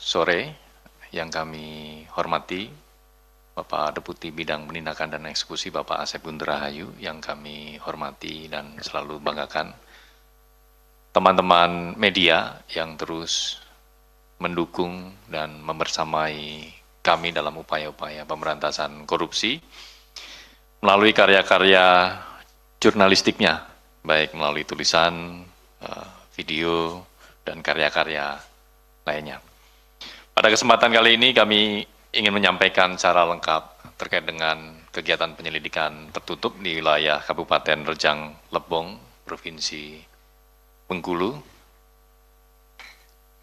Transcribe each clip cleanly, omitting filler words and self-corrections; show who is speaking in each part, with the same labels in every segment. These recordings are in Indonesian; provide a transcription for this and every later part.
Speaker 1: sore yang kami hormati Bapak Deputi Bidang Penindakan dan Eksekusi Bapak Asep Guntur Rahayu yang kami hormati dan selalu banggakan. Teman-teman media yang terus mendukung dan membersamai kami dalam upaya-upaya pemberantasan korupsi melalui karya-karya jurnalistiknya, baik melalui tulisan, video, dan karya-karya lainnya. Pada kesempatan kali ini kami ingin menyampaikan secara lengkap terkait dengan kegiatan penyelidikan tertutup di wilayah Kabupaten Rejang Lebong, Provinsi Bengkulu,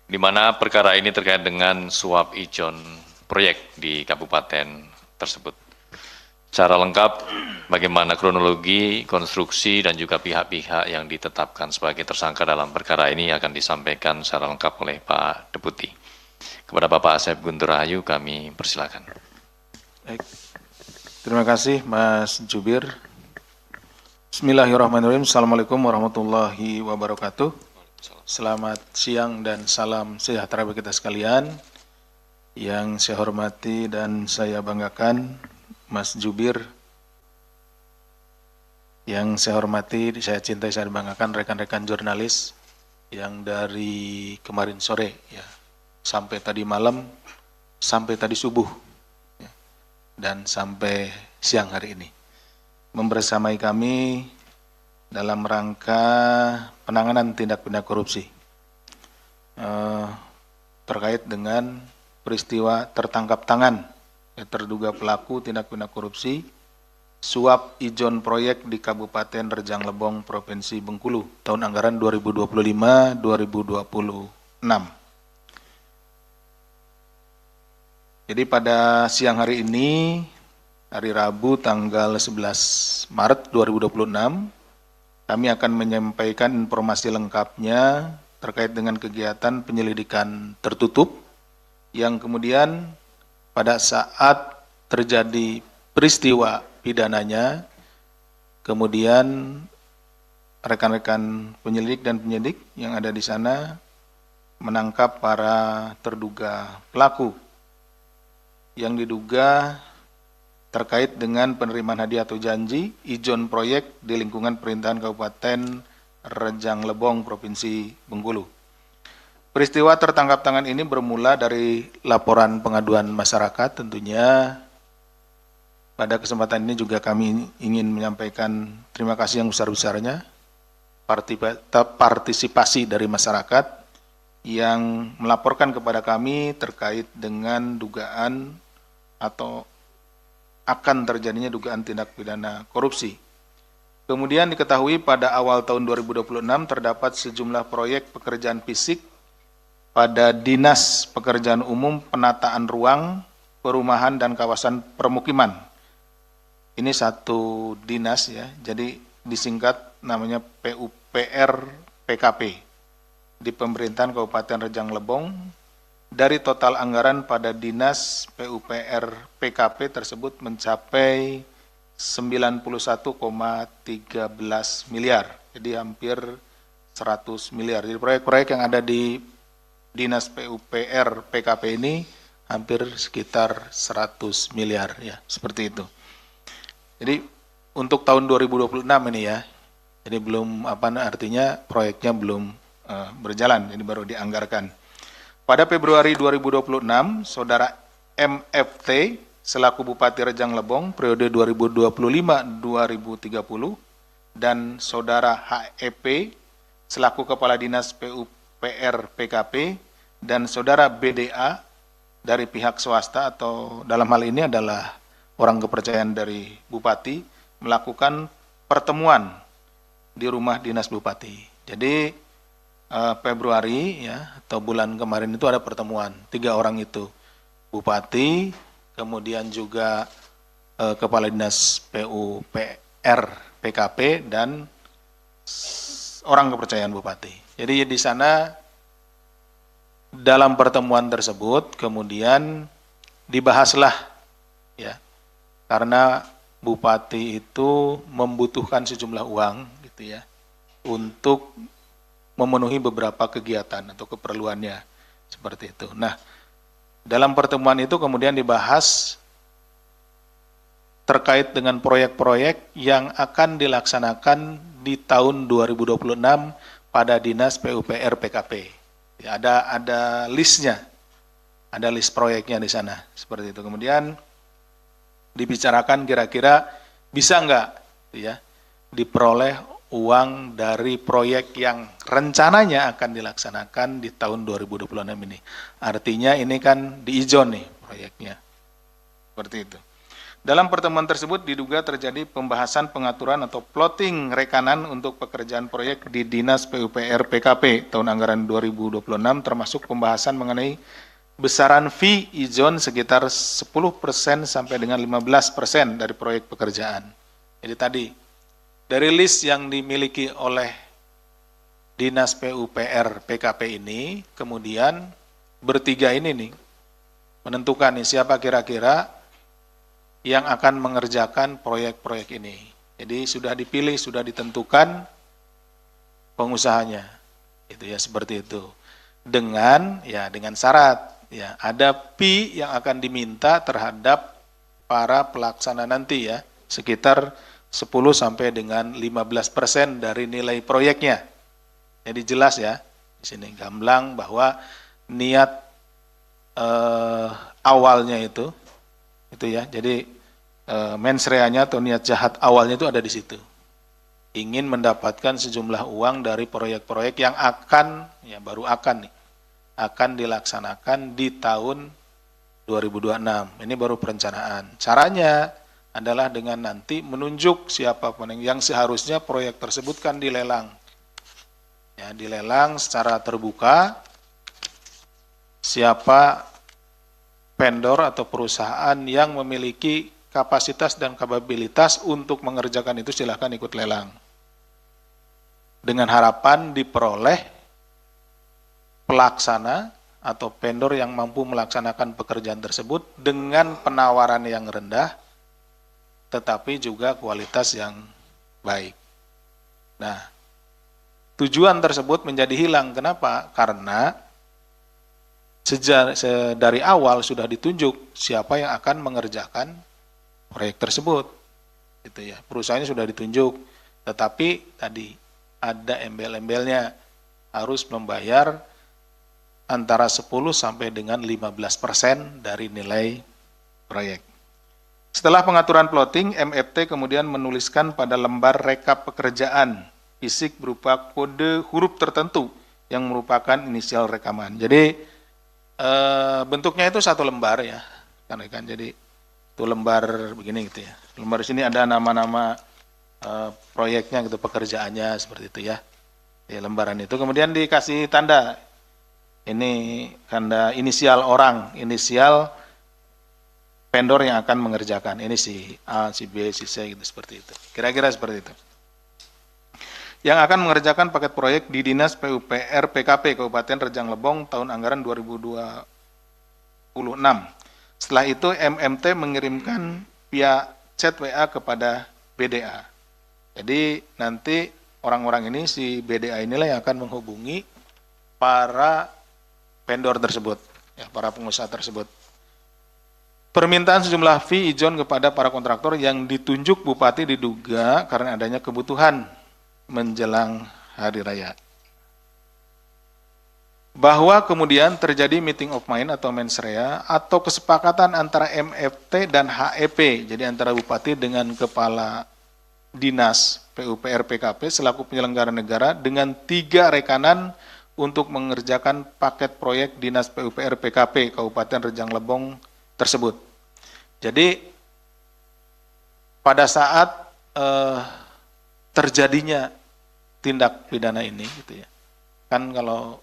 Speaker 1: di mana perkara ini terkait dengan suap ijon proyek di kabupaten tersebut. Secara lengkap bagaimana kronologi, konstruksi, dan juga pihak-pihak yang ditetapkan sebagai tersangka dalam perkara ini akan disampaikan secara lengkap oleh Pak Deputi. Kepada Bapak Asep Guntur Rahayu kami persilakan.
Speaker 2: Baik. Terima kasih Mas Jubir. Bismillahirrahmanirrahim. Assalamualaikum warahmatullahi wabarakatuh. Selamat siang dan salam sejahtera bagi kita sekalian. Yang saya hormati dan saya banggakan Mas Jubir. Yang saya hormati, saya cintai, saya banggakan rekan-rekan jurnalis yang dari kemarin sore ya, sampai tadi malam, sampai tadi subuh, ya, dan sampai siang hari ini. Membersamai kami dalam rangka penanganan tindak pidana korupsi terkait dengan peristiwa tertangkap tangan terduga pelaku tindak pidana korupsi suap ijon proyek di Kabupaten Rejang Lebong, Provinsi Bengkulu, tahun anggaran 2025-2026. Jadi pada siang hari ini, hari Rabu tanggal 11 Maret 2026, kami akan menyampaikan informasi lengkapnya terkait dengan kegiatan penyelidikan tertutup yang kemudian pada saat terjadi peristiwa pidananya, kemudian rekan-rekan penyelidik dan penyidik yang ada di sana menangkap para terduga pelaku yang diduga terkait dengan penerimaan hadiah atau janji ijon proyek di lingkungan pemerintahan Kabupaten Rejang Lebong, Provinsi Bengkulu. Peristiwa tertangkap tangan ini bermula dari laporan pengaduan masyarakat tentunya. Pada kesempatan ini juga kami ingin menyampaikan terima kasih yang besar-besarnya partisipasi dari masyarakat yang melaporkan kepada kami terkait dengan dugaan atau akan terjadinya dugaan tindak pidana korupsi. Kemudian diketahui pada awal tahun 2026 terdapat sejumlah proyek pekerjaan fisik pada Dinas Pekerjaan Umum Penataan Ruang, Perumahan dan Kawasan Permukiman. Ini satu dinas ya, jadi disingkat namanya PUPR PKP di pemerintahan Kabupaten Rejang Lebong. Dari total anggaran pada Dinas PUPR PKP tersebut mencapai 91,13 miliar, jadi hampir 100 miliar. Jadi proyek-proyek yang ada di Dinas PUPR PKP ini hampir sekitar 100 miliar ya, seperti itu. Jadi untuk tahun 2026 ini ya, jadi belum artinya proyeknya belum berjalan, ini baru dianggarkan. Pada Februari 2026, Saudara MFT selaku Bupati Rejang Lebong periode 2025-2030 dan Saudara HEP selaku Kepala Dinas PUPR PKP dan Saudara BDA dari pihak swasta atau dalam hal ini adalah orang kepercayaan dari Bupati melakukan pertemuan di rumah dinas Bupati. Jadi Februari ya atau bulan kemarin itu ada pertemuan 3 orang itu, Bupati, kemudian juga Kepala Dinas PUPR PKP dan orang kepercayaan Bupati. Jadi di sana dalam pertemuan tersebut kemudian dibahaslah ya, karena Bupati itu membutuhkan sejumlah uang gitu ya untuk memenuhi beberapa kegiatan atau keperluannya seperti itu. Nah, Dalam pertemuan itu kemudian dibahas terkait dengan proyek-proyek yang akan dilaksanakan di tahun 2026 pada Dinas PUPR PKP. Ya, ada listnya, ada list proyeknya di sana, seperti itu. Kemudian dibicarakan kira-kira bisa nggak ya diperoleh uang dari proyek yang rencananya akan dilaksanakan di tahun 2026 ini. Artinya ini kan diijon nih proyeknya. Seperti itu. Dalam pertemuan tersebut diduga terjadi pembahasan pengaturan atau plotting rekanan untuk pekerjaan proyek di Dinas PUPR PKP tahun anggaran 2026 termasuk pembahasan mengenai besaran fee ijon sekitar 10% sampai dengan 15% dari proyek pekerjaan. Jadi tadi dari list yang dimiliki oleh Dinas PUPR PKP ini, kemudian bertiga ini nih menentukan nih siapa kira-kira yang akan mengerjakan proyek-proyek ini. Jadi sudah dipilih, sudah ditentukan pengusahanya. Itu ya seperti itu. Dengan syarat ya ada fee yang akan diminta terhadap para pelaksana nanti ya, sekitar 10 sampai dengan 15% dari nilai proyeknya. Jadi jelas ya, di sini gamblang bahwa niat awalnya itu ya. Jadi mens rea-nya atau niat jahat awalnya itu ada di situ. Ingin mendapatkan sejumlah uang dari proyek-proyek yang akan dilaksanakan di tahun 2026. Ini baru perencanaan. Caranya adalah dengan nanti menunjuk siapapun yang seharusnya proyek tersebut kan dilelang. Ya, dilelang secara terbuka siapa vendor atau perusahaan yang memiliki kapasitas dan kapabilitas untuk mengerjakan itu silakan ikut lelang. Dengan harapan diperoleh pelaksana atau vendor yang mampu melaksanakan pekerjaan tersebut dengan penawaran yang rendah tetapi juga kualitas yang baik. Nah, tujuan tersebut menjadi hilang. Kenapa? Karena dari awal sudah ditunjuk siapa yang akan mengerjakan proyek tersebut, gitu ya. Perusahaannya sudah ditunjuk, tetapi tadi ada embel-embelnya harus membayar antara 10 sampai dengan 15% dari nilai proyek. Setelah pengaturan plotting, MFT kemudian menuliskan pada lembar rekap pekerjaan fisik berupa kode huruf tertentu yang merupakan inisial rekaman. Jadi bentuknya itu satu lembar ya, kan? Jadi itu lembar begini gitu ya. Lembar di sini ada nama-nama proyeknya gitu, pekerjaannya seperti itu ya. Di lembaran itu kemudian dikasih tanda. Ini tanda inisial orang, inisial vendor yang akan mengerjakan. Ini si A, si B, si C gitu seperti itu. Kira-kira seperti itu. Yang akan mengerjakan paket proyek di Dinas PUPR PKP Kabupaten Rejang Lebong tahun anggaran 2026. Setelah itu MMT mengirimkan via chat WA kepada BDA. Jadi nanti orang-orang ini, si BDA inilah yang akan menghubungi para vendor tersebut, ya, para pengusaha tersebut. Permintaan sejumlah fee ijon kepada para kontraktor yang ditunjuk Bupati diduga karena adanya kebutuhan menjelang hari raya. Bahwa kemudian terjadi meeting of mind atau mens rea atau kesepakatan antara MFT dan HEP, jadi antara Bupati dengan Kepala Dinas PUPR PKP selaku penyelenggara negara dengan 3 rekanan untuk mengerjakan paket proyek Dinas PUPR PKP Kabupaten Rejang Lebong tersebut. Jadi pada saat terjadinya tindak pidana ini gitu ya. Kan kalau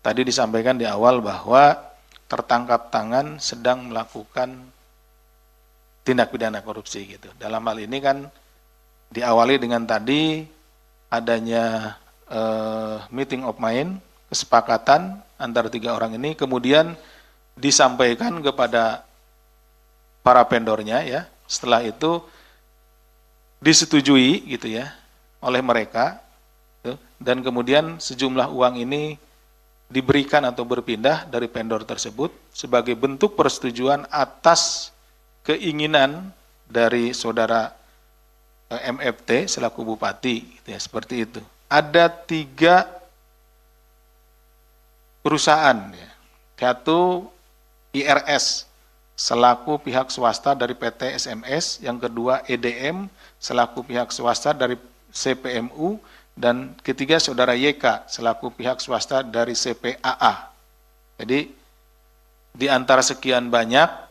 Speaker 2: tadi disampaikan di awal bahwa tertangkap tangan sedang melakukan tindak pidana korupsi gitu. Dalam hal ini kan diawali dengan tadi adanya meeting of mind, kesepakatan antara 3 orang ini, kemudian disampaikan kepada para vendornya ya. Setelah itu disetujui gitu ya oleh mereka, dan kemudian sejumlah uang ini diberikan atau berpindah dari vendor tersebut sebagai bentuk persetujuan atas keinginan dari saudara MFT selaku bupati, gitu ya, seperti itu. Ada 3 perusahaan, ya. Satu IRS selaku pihak swasta dari PT SMS, yang kedua EDM selaku pihak swasta dari CPMU, dan ketiga saudara YK selaku pihak swasta dari CPAA. Jadi di antara sekian banyak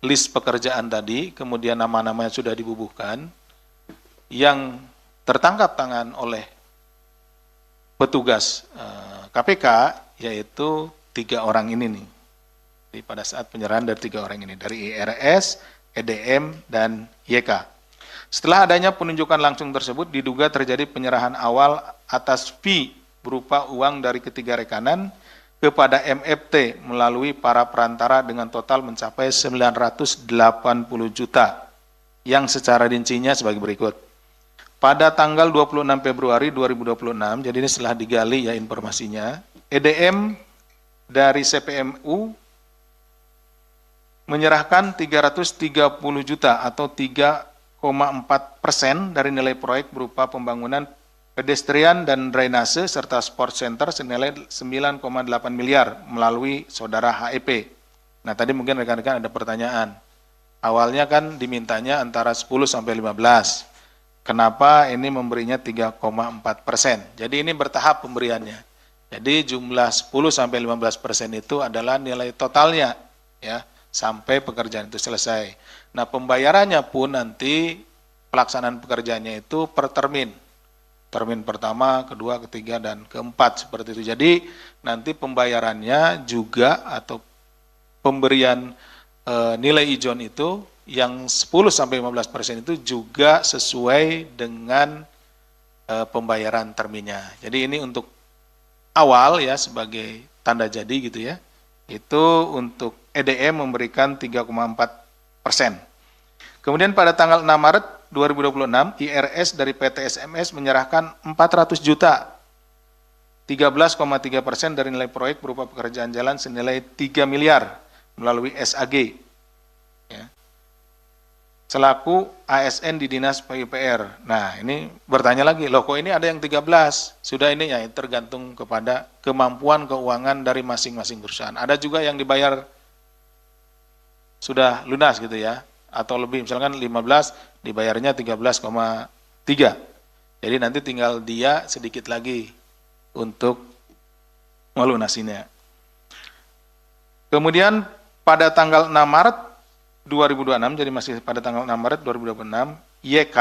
Speaker 2: list pekerjaan tadi, kemudian nama-namanya sudah dibubuhkan, yang tertangkap tangan oleh petugas KPK, yaitu 3 orang ini nih. Jadi pada saat penyerahan dari 3 orang ini, dari IRS, EDM, dan YK. Setelah adanya penunjukan langsung tersebut, diduga terjadi penyerahan awal atas fee berupa uang dari ketiga rekanan kepada MFT melalui para perantara dengan total mencapai 980 juta, yang secara rincinya sebagai berikut. Pada tanggal 26 Februari 2026, jadi ini setelah digali ya informasinya, EDM dari CPMU menyerahkan 330 juta atau 3,4% dari nilai proyek berupa pembangunan pedestrian dan drainase serta sport center senilai 9,8 miliar melalui saudara HEP. Nah, tadi mungkin rekan-rekan ada pertanyaan. Awalnya kan dimintanya antara 10 sampai 15. Kenapa ini memberinya 3,4%? Jadi ini bertahap pemberiannya. Jadi jumlah 10 sampai 15% itu adalah nilai totalnya, ya, sampai pekerjaan itu selesai. Nah, pembayarannya pun nanti pelaksanaan pekerjaannya itu per termin. Termin pertama, kedua, ketiga, dan keempat seperti itu. Jadi nanti pembayarannya juga atau pemberian nilai ijon itu yang 10 sampai 15% itu juga sesuai dengan pembayaran terminnya. Jadi ini untuk awal ya sebagai tanda jadi gitu ya. Itu untuk EDM memberikan 3,4%. Kemudian pada tanggal 6 Maret 2026, IRS dari PT SMS menyerahkan 400 juta, 13,3% dari nilai proyek berupa pekerjaan jalan senilai 3 miliar melalui SAG. Ya. Selaku ASN di Dinas PUPR. Nah, ini bertanya lagi, loh kok ini ada yang 13? Sudah ini ya tergantung kepada kemampuan keuangan dari masing-masing perusahaan. Ada juga yang dibayar sudah lunas gitu ya, atau lebih, misalkan 15 dibayarnya 13,3. Jadi nanti tinggal dia sedikit lagi untuk melunasinya. Kemudian pada tanggal 6 Maret 2026, jadi masih pada tanggal 6 Maret 2026, YK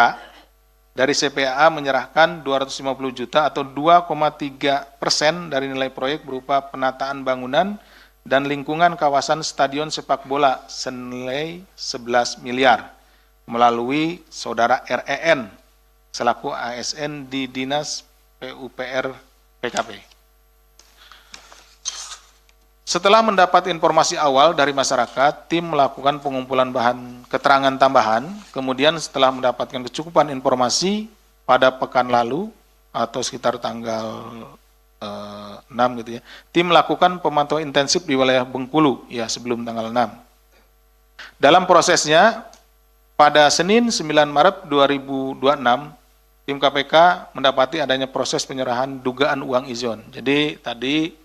Speaker 2: dari CPAA menyerahkan 250 juta atau 2,3% dari nilai proyek berupa penataan bangunan dan lingkungan kawasan stadion sepak bola senilai 11 miliar melalui saudara REN selaku ASN di Dinas PUPR PKP. Setelah mendapat informasi awal dari masyarakat, tim melakukan pengumpulan bahan keterangan tambahan, kemudian setelah mendapatkan kecukupan informasi pada pekan lalu atau sekitar tanggal 6 gitu ya, tim melakukan pemantauan intensif di wilayah Bengkulu ya sebelum tanggal 6. Dalam prosesnya, pada Senin 9 Maret 2026, tim KPK mendapati adanya proses penyerahan dugaan uang ijon. Jadi tadi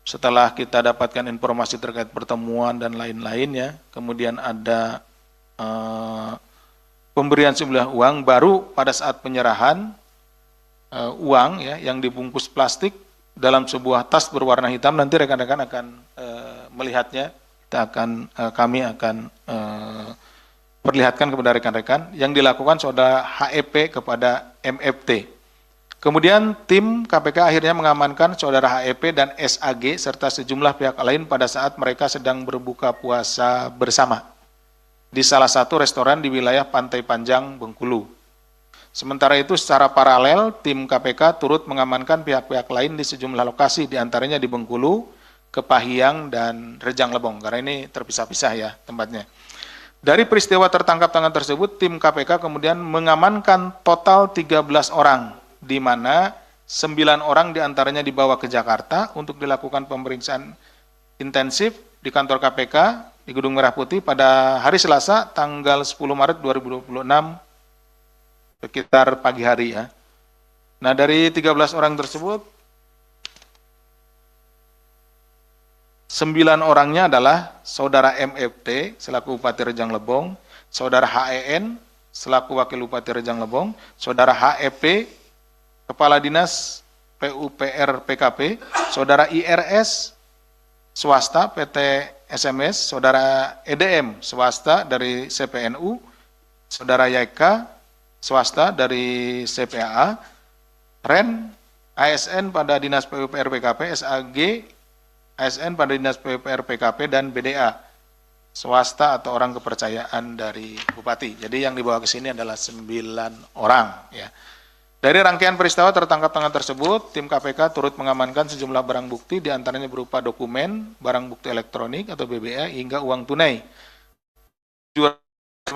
Speaker 2: setelah kita dapatkan informasi terkait pertemuan dan lain-lainnya, kemudian ada pemberian sejumlah uang, baru pada saat penyerahan uang ya yang dibungkus plastik dalam sebuah tas berwarna hitam, nanti rekan-rekan akan melihatnya, kami akan perlihatkan kepada rekan-rekan yang dilakukan saudara HEP kepada MFT. Kemudian tim KPK akhirnya mengamankan saudara HEP dan SAG serta sejumlah pihak lain pada saat mereka sedang berbuka puasa bersama di salah satu restoran di wilayah Pantai Panjang, Bengkulu. Sementara itu secara paralel tim KPK turut mengamankan pihak-pihak lain di sejumlah lokasi, diantaranya di Bengkulu, Kepahiang, dan Rejang Lebong, karena ini terpisah-pisah ya tempatnya. Dari peristiwa tertangkap tangan tersebut, tim KPK kemudian mengamankan total 13 orang, di mana 9 orang diantaranya dibawa ke Jakarta untuk dilakukan pemeriksaan intensif di kantor KPK di Gedung Merah Putih pada hari Selasa tanggal 10 Maret 2026 sekitar pagi hari ya. Nah, dari 13 orang tersebut 9 orangnya adalah Saudara MFT selaku Bupati Rejang Lebong, Saudara HEN selaku Wakil Bupati Rejang Lebong, Saudara HEP Kepala Dinas PUPR PKP, Saudara IRS swasta PT SMS, Saudara EDM swasta dari CPNU, Saudara YK swasta dari CPAA, REN ASN pada Dinas PUPR PKP, SAG ASN pada Dinas PUPR PKP, dan BDA swasta atau orang kepercayaan dari Bupati. Jadi yang dibawa ke sini adalah 9 orang ya. Dari rangkaian peristiwa tertangkap tangan tersebut, tim KPK turut mengamankan sejumlah barang bukti, diantaranya berupa dokumen, barang bukti elektronik atau BBA, hingga uang tunai 5,8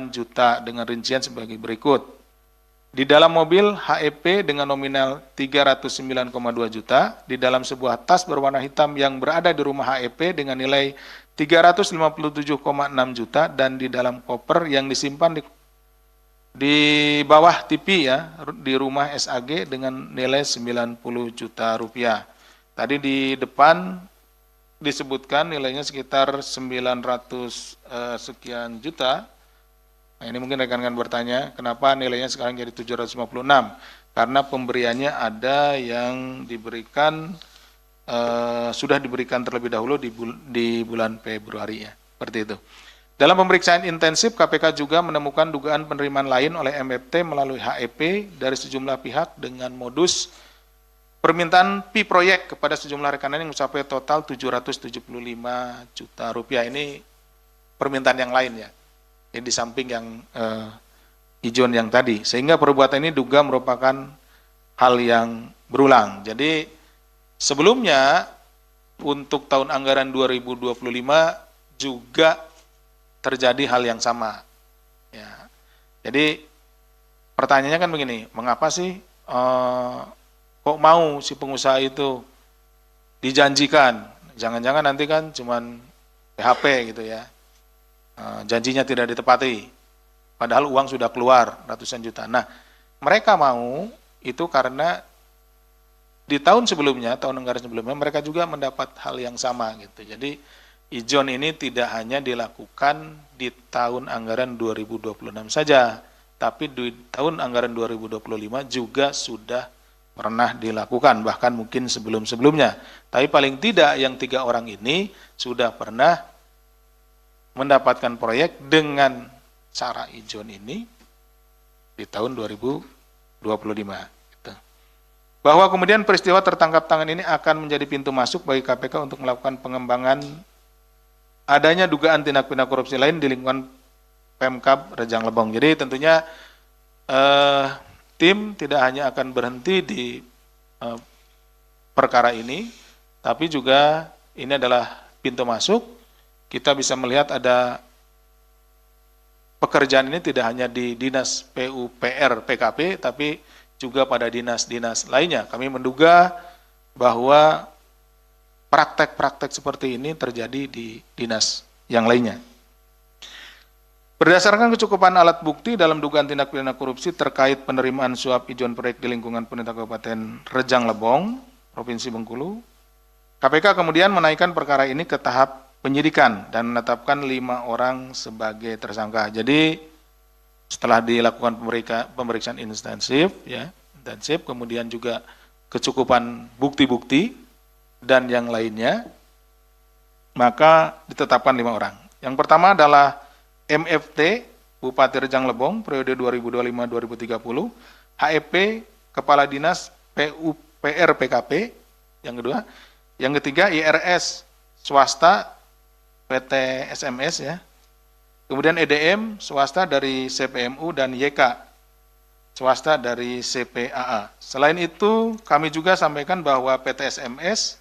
Speaker 2: juta dengan rincian sebagai berikut. Di dalam mobil HEP dengan nominal 309,2 juta, di dalam sebuah tas berwarna hitam yang berada di rumah HEP dengan nilai 357,6 juta, dan di dalam koper yang disimpan di bawah TV ya, di rumah SAG dengan nilai 90 juta rupiah. Tadi di depan disebutkan nilainya sekitar 900 sekian juta. Nah, ini mungkin rekan-rekan bertanya, kenapa nilainya sekarang jadi 756? Karena pemberiannya ada yang diberikan, sudah diberikan terlebih dahulu di bulan Februari ya, seperti itu. Dalam pemeriksaan intensif, KPK juga menemukan dugaan penerimaan lain oleh MFT melalui HEP dari sejumlah pihak dengan modus permintaan fee proyek kepada sejumlah rekanan yang mencapai total 775 juta rupiah. Ini permintaan yang lain ya. Ini di samping yang ijon yang tadi. Sehingga perbuatan ini duga merupakan hal yang berulang. Jadi sebelumnya untuk tahun anggaran 2025 juga terjadi hal yang sama. Ya. Jadi pertanyaannya kan begini, mengapa sih kok mau si pengusaha itu dijanjikan? Jangan-jangan nanti kan cuman PHP gitu ya, janjinya tidak ditepati, padahal uang sudah keluar ratusan juta. Nah, mereka mau itu karena di tahun sebelumnya, tahun anggaran sebelumnya, mereka juga mendapat hal yang sama gitu. Jadi ijon ini tidak hanya dilakukan di tahun anggaran 2026 saja, tapi di tahun anggaran 2025 juga sudah pernah dilakukan, bahkan mungkin sebelum-sebelumnya. Tapi paling tidak yang 3 orang ini sudah pernah mendapatkan proyek dengan cara ijon ini di tahun 2025. Gitu. Bahwa kemudian peristiwa tertangkap tangan ini akan menjadi pintu masuk bagi KPK untuk melakukan pengembangan adanya dugaan tindak pidana korupsi lain di lingkungan Pemkab Rejang Lebong. Jadi tentunya tim tidak hanya akan berhenti di perkara ini, tapi juga ini adalah pintu masuk. Kita bisa melihat ada pekerjaan ini tidak hanya di Dinas PUPR PKP, tapi juga pada dinas-dinas lainnya. Kami menduga bahwa praktek-praktek seperti ini terjadi di dinas yang lainnya. Berdasarkan kecukupan alat bukti dalam dugaan tindak pidana korupsi terkait penerimaan suap ijon proyek di lingkungan pemerintah Kabupaten Rejang Lebong, Provinsi Bengkulu, KPK kemudian menaikkan perkara ini ke tahap penyidikan dan menetapkan 5 orang sebagai tersangka. Jadi setelah dilakukan pemeriksaan intensif, kemudian juga kecukupan bukti-bukti dan yang lainnya, maka ditetapkan 5 orang. Yang pertama adalah MFT, Bupati Rejang Lebong, periode 2025-2030, HEP, Kepala Dinas PUPR PKP, yang kedua. Yang ketiga, IRS, swasta, PT SMS ya. Kemudian EDM, swasta dari CPMU, dan YK, swasta dari CPAA. Selain itu, kami juga sampaikan bahwa PT SMS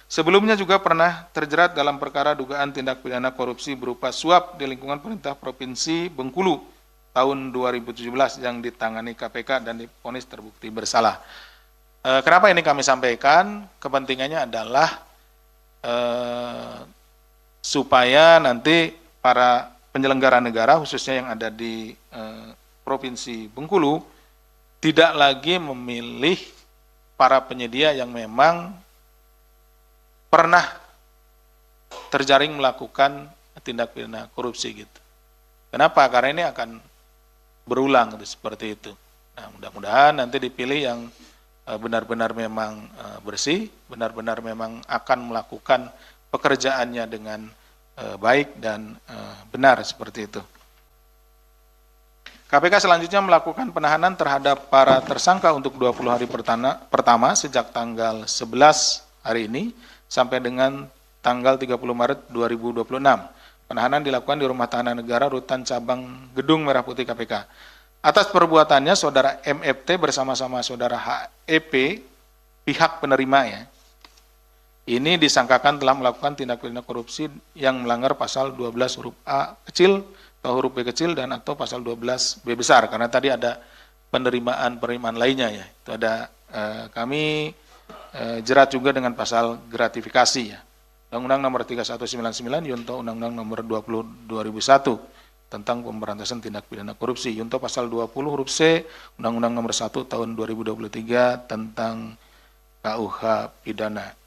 Speaker 2: sebelumnya juga pernah terjerat dalam perkara dugaan tindak pidana korupsi berupa suap di lingkungan pemerintah Provinsi Bengkulu tahun 2017 yang ditangani KPK dan divonis terbukti bersalah. Kenapa ini kami sampaikan? Kepentingannya adalah supaya nanti para penyelenggara negara, khususnya yang ada di Provinsi Bengkulu, tidak lagi memilih para penyedia yang memang pernah terjaring melakukan tindak pidana korupsi gitu. Kenapa? Karena ini akan berulang gitu, seperti itu. Nah, mudah-mudahan nanti dipilih yang benar-benar memang bersih, benar-benar memang akan melakukan pekerjaannya dengan baik dan benar, seperti itu. KPK selanjutnya melakukan penahanan terhadap para tersangka untuk 20 hari pertama sejak tanggal 11 hari ini sampai dengan tanggal 30 Maret 2026. Penahanan dilakukan di Rumah Tahanan Negara Rutan Cabang Gedung Merah Putih KPK. Atas perbuatannya, Saudara MFT bersama-sama Saudara HEP, pihak penerima ya, ini disangkakan telah melakukan tindak pidana korupsi yang melanggar pasal 12 huruf A kecil atau huruf B kecil dan atau pasal 12 B besar, karena tadi ada penerimaan lainnya ya. Itu ada kami jerat juga dengan pasal gratifikasi ya. Undang-Undang Nomor 3199 Yunto Undang-Undang Nomor 20 2001 tentang pemberantasan tindak pidana korupsi. Yunto pasal 20 huruf C Undang-Undang Nomor 1 tahun 2023 tentang KUH pidana.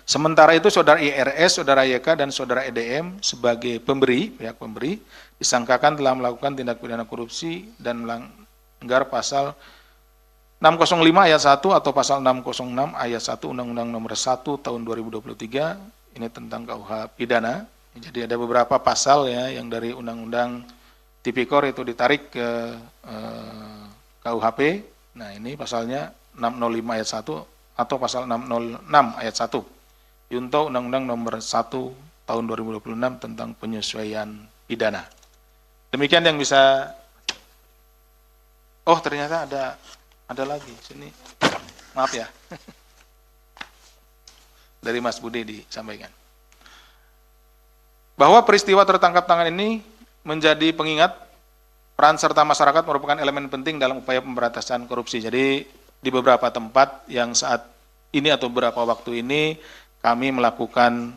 Speaker 2: Sementara itu Saudara IRS, Saudara YK dan Saudara EDM sebagai pihak pemberi disangkakan telah melakukan tindak pidana korupsi dan melanggar pasal 605 ayat 1 atau pasal 606 ayat 1 Undang-Undang Nomor 1 tahun 2023 ini tentang KUH pidana. Jadi ada beberapa pasal ya yang dari Undang-Undang Tipikor itu ditarik ke KUHP. Nah, ini pasalnya 605 ayat 1 atau pasal 606 ayat 1. Yunto Undang-Undang Nomor 1 tahun 2026 tentang penyesuaian pidana. Demikian yang bisa. Oh, ternyata ada lagi sini. Maaf ya. Dari Mas Budi disampaikan. Bahwa peristiwa tertangkap tangan ini menjadi pengingat peran serta masyarakat merupakan elemen penting dalam upaya pemberantasan korupsi. Jadi di beberapa tempat yang saat ini atau beberapa waktu ini kami melakukan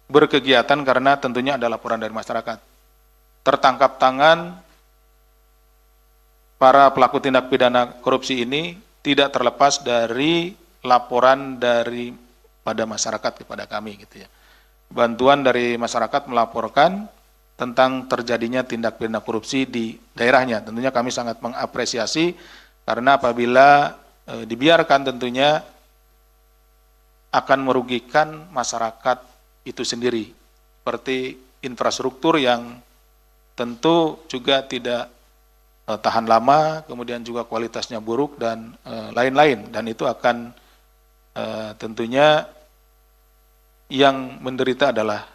Speaker 2: berkegiatan karena tentunya ada laporan dari masyarakat. Tertangkap tangan para pelaku tindak pidana korupsi ini tidak terlepas dari laporan dari pada masyarakat kepada kami gitu ya. Bantuan dari masyarakat melaporkan tentang terjadinya tindak pidana korupsi di daerahnya. Tentunya kami sangat mengapresiasi karena apabila dibiarkan tentunya akan merugikan masyarakat itu sendiri. Seperti infrastruktur yang tentu juga tidak tahan lama, kemudian juga kualitasnya buruk dan lain-lain. Dan itu akan tentunya yang menderita adalah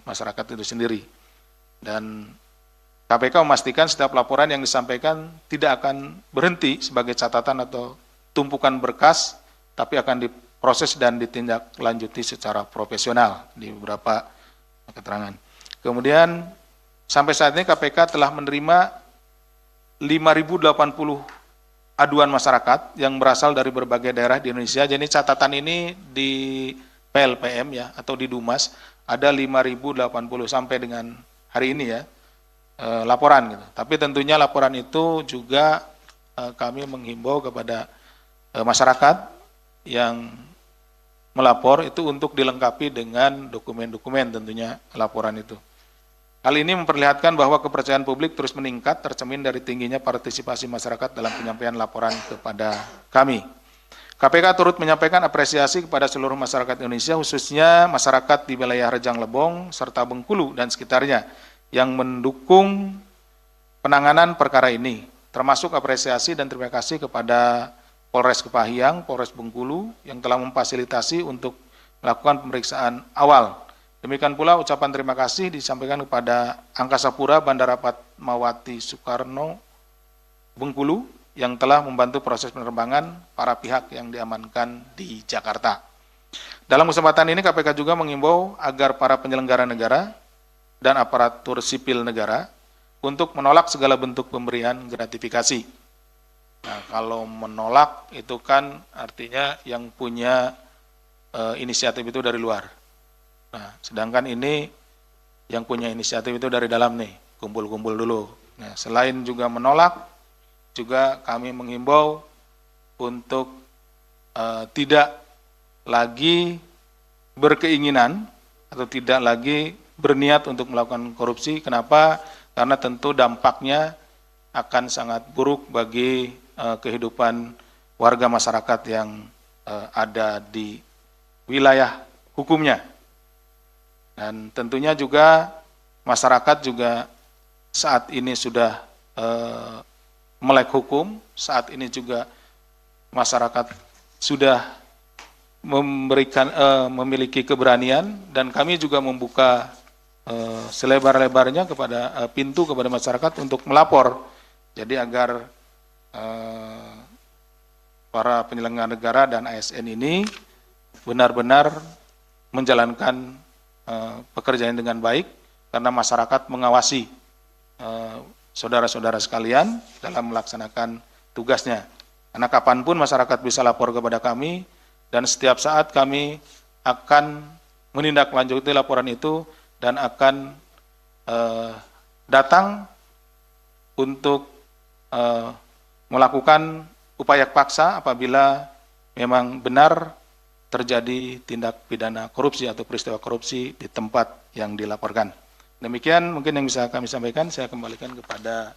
Speaker 2: masyarakat itu sendiri. Dan KPK memastikan setiap laporan yang disampaikan tidak akan berhenti sebagai catatan atau tumpukan berkas, tapi akan diproses dan ditindaklanjuti secara profesional di beberapa keterangan. Kemudian sampai saat ini KPK telah menerima 5.080 aduan masyarakat yang berasal dari berbagai daerah di Indonesia. Jadi catatan ini di PLPM ya atau di Dumas ada 5.080 sampai dengan hari ini ya laporan gitu. Tapi tentunya laporan itu juga kami menghimbau kepada masyarakat yang melapor itu untuk dilengkapi dengan dokumen-dokumen tentunya laporan itu. Hal ini memperlihatkan bahwa kepercayaan publik terus meningkat tercermin dari tingginya partisipasi masyarakat dalam penyampaian laporan kepada kami. KPK turut menyampaikan apresiasi kepada seluruh masyarakat Indonesia, khususnya masyarakat di wilayah Rejang Lebong serta Bengkulu dan sekitarnya yang mendukung penanganan perkara ini, termasuk apresiasi dan terima kasih kepada Polres Kepahyang, Polres Bengkulu yang telah memfasilitasi untuk melakukan pemeriksaan awal. Demikian pula ucapan terima kasih disampaikan kepada Angkasa Pura Bandara Fatmawati Soekarno Bengkulu yang telah membantu proses penerbangan para pihak yang diamankan di Jakarta. Dalam kesempatan ini KPK juga mengimbau agar para penyelenggara negara dan aparatur sipil negara untuk menolak segala bentuk pemberian gratifikasi. Nah, kalau menolak itu kan artinya yang punya inisiatif itu dari luar. Nah, sedangkan ini yang punya inisiatif itu dari dalam nih, kumpul-kumpul dulu. Nah, selain juga menolak, juga kami menghimbau untuk tidak lagi berkeinginan atau tidak lagi berniat untuk melakukan korupsi. Kenapa? Karena tentu dampaknya akan sangat buruk bagi kehidupan warga masyarakat yang ada di wilayah hukumnya. Dan tentunya juga masyarakat juga saat ini sudah melek hukum, saat ini juga masyarakat sudah memiliki keberanian, dan kami juga membuka selebar-lebarnya kepada pintu kepada masyarakat untuk melapor. Jadi agar para penyelenggara negara dan ASN ini benar-benar menjalankan pekerjaan dengan baik, karena masyarakat mengawasi saudara-saudara sekalian dalam melaksanakan tugasnya. Karena kapanpun masyarakat bisa lapor kepada kami, dan setiap saat kami akan menindaklanjuti laporan itu dan akan datang untuk melakukan upaya paksa apabila memang benar terjadi tindak pidana korupsi atau peristiwa korupsi di tempat yang dilaporkan. Demikian mungkin yang bisa kami sampaikan. Saya kembalikan kepada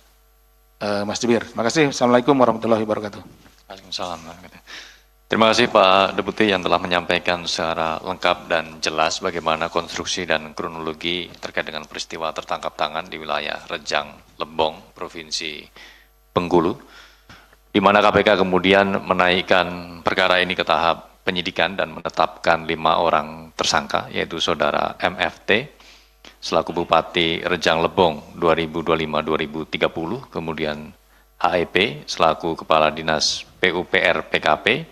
Speaker 2: Mas Jibir. Terima kasih. Assalamualaikum warahmatullahi wabarakatuh.
Speaker 1: Waalaikumsalam. Terima kasih Pak Deputi yang telah menyampaikan secara lengkap dan jelas bagaimana konstruksi dan kronologi terkait dengan peristiwa tertangkap tangan di wilayah Rejang Lebong, Provinsi Bengkulu, di mana KPK kemudian menaikkan perkara ini ke tahap penyidikan dan menetapkan 5 orang tersangka, yaitu Saudara MFT selaku Bupati Rejang Lebong 2025-2030, kemudian HEP selaku Kepala Dinas PUPR PKP,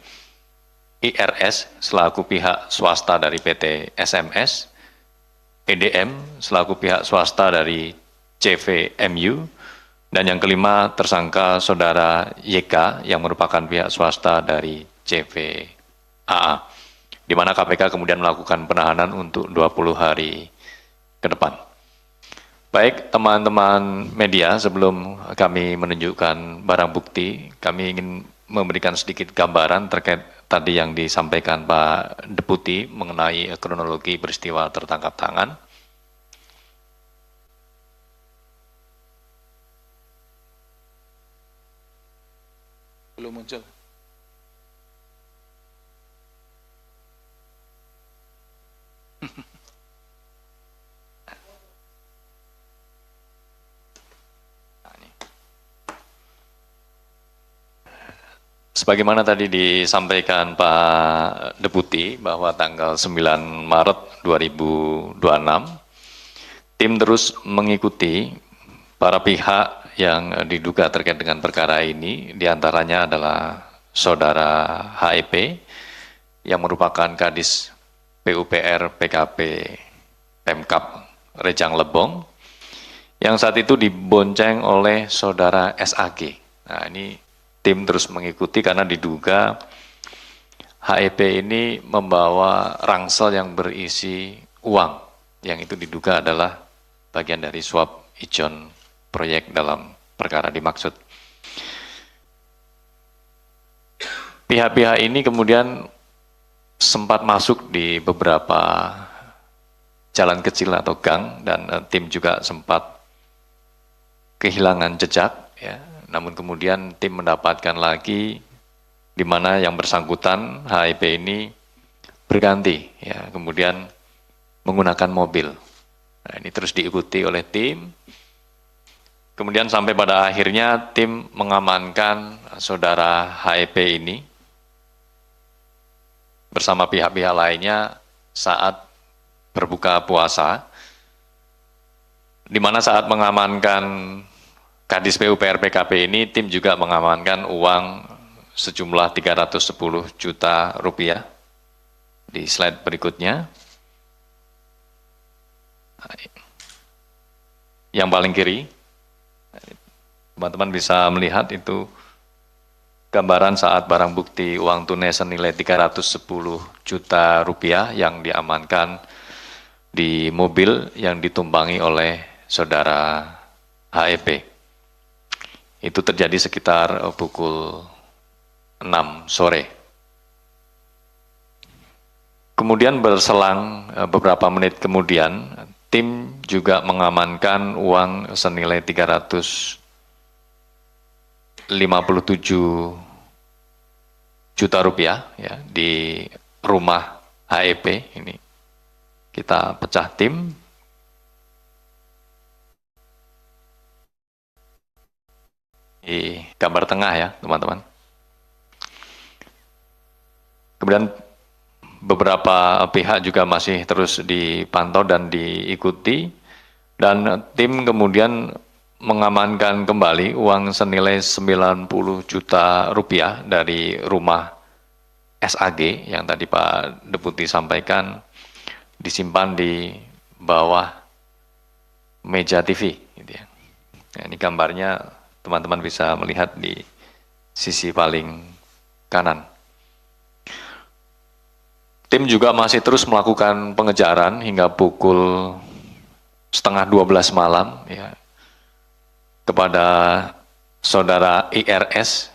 Speaker 1: IRS selaku pihak swasta dari PT SMS, EDM selaku pihak swasta dari CVMU, dan yang kelima tersangka Saudara YK yang merupakan pihak swasta dari CVAA, di mana KPK kemudian melakukan penahanan untuk 20 hari ke depan. Baik teman-teman media, sebelum kami menunjukkan barang bukti, kami ingin memberikan sedikit gambaran terkait tadi yang disampaikan Pak Deputi mengenai kronologi peristiwa tertangkap tangan.
Speaker 2: Belum muncul.
Speaker 1: Sebagaimana tadi disampaikan Pak Deputi bahwa tanggal 9 Maret 2026, tim terus mengikuti para pihak yang diduga terkait dengan perkara ini, diantaranya adalah Saudara HEP yang merupakan Kadis PUPR PKP Pemkab Rejang Lebong, yang saat itu dibonceng oleh Saudara SAG. Nah, ini tim terus mengikuti karena diduga HEP ini membawa rangsel yang berisi uang, yang itu diduga adalah bagian dari suap ijon proyek dalam perkara dimaksud. Pihak-pihak ini kemudian sempat masuk di beberapa jalan kecil atau gang, dan tim juga sempat kehilangan jejak, ya. Namun kemudian tim mendapatkan lagi di mana yang bersangkutan HEP ini berganti, ya, kemudian menggunakan mobil. Nah, ini terus diikuti oleh tim. Kemudian sampai pada akhirnya tim mengamankan Saudara HEP ini bersama pihak-pihak lainnya saat berbuka puasa, di mana saat mengamankan Kadis PUPR PKP ini, tim juga mengamankan uang sejumlah 310 juta rupiah. Di slide berikutnya. yang paling kiri, teman-teman bisa melihat itu gambaran saat barang bukti uang tunai senilai 310 juta rupiah yang diamankan di mobil yang ditumpangi oleh saudara HEP. Itu terjadi sekitar pukul 6 sore. Kemudian berselang beberapa menit kemudian, tim juga mengamankan uang senilai 357 juta rupiah ya, di rumah HEP ini. Kita pecah tim. Di gambar tengah ya, teman-teman. Kemudian beberapa pihak juga masih terus dipantau dan diikuti, dan tim kemudian mengamankan kembali uang senilai 90 juta rupiah dari rumah SAG yang tadi Pak Deputi sampaikan disimpan di bawah meja TV. Gitu ya. Nah, ini gambarnya teman-teman bisa melihat di sisi paling kanan. Tim juga masih terus melakukan pengejaran hingga pukul setengah 12 malam ya, kepada saudara IRS.